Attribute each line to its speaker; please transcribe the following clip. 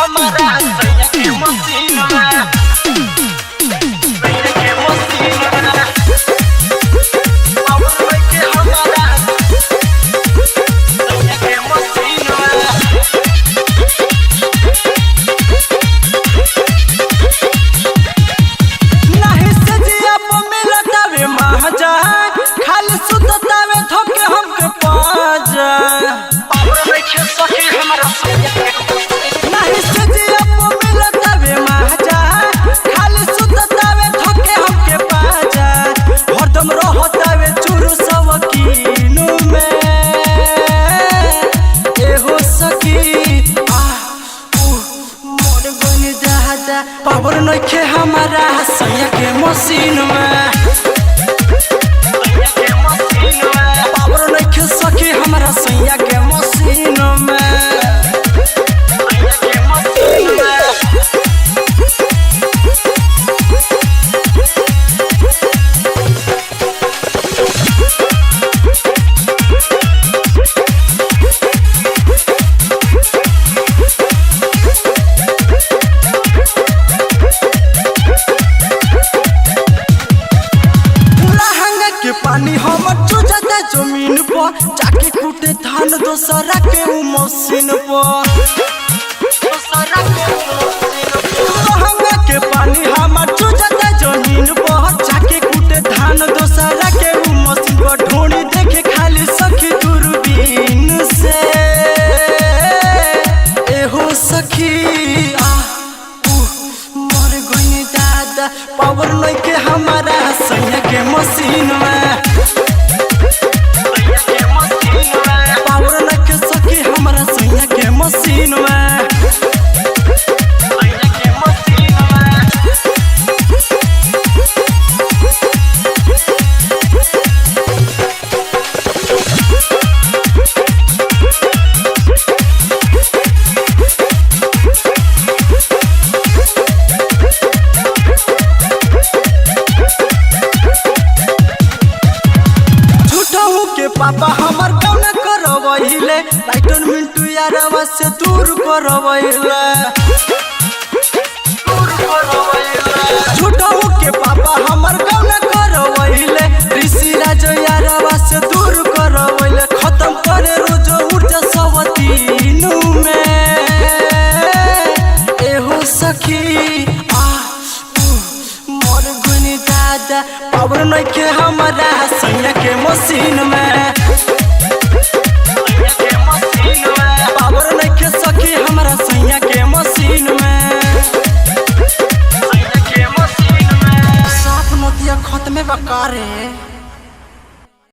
Speaker 1: हमारा सैया के मशीन पावर नइखे हमारा सैया के मशीन में पावर नइखे सखी हमारा सैया के मशीन में पानी हमर चुजाता जमीन पर जाके कूटे धान दोसरा के उ मशीन पर लहंगा के पानी हमर चुजाता जमीन पर जाके कूटे धान दोसरा के उ मशीन पर ढोनी देखे खाली सखी दूरबीन से एहो सखी मर गई दादा पावर नइखे हमारा सैया के मशीन में पावर नइखे सखी हमारा सैया के मशीन में पापा हमर कौन करवइले राइटन मिंटू यारवा से दूर करवइले झूठो के पापा हमर कौन करवइले ऋषि राज यारवा से दूर करवइले खत्म करे रोज ऊर्जा सवतीनु में एहो सखी मर गनी दादा पावर नइखे हमारा सैया के मशीन में पावर नइखे सखी हमारा सैया के मशीन में साफ नदिया खत्म बकारे।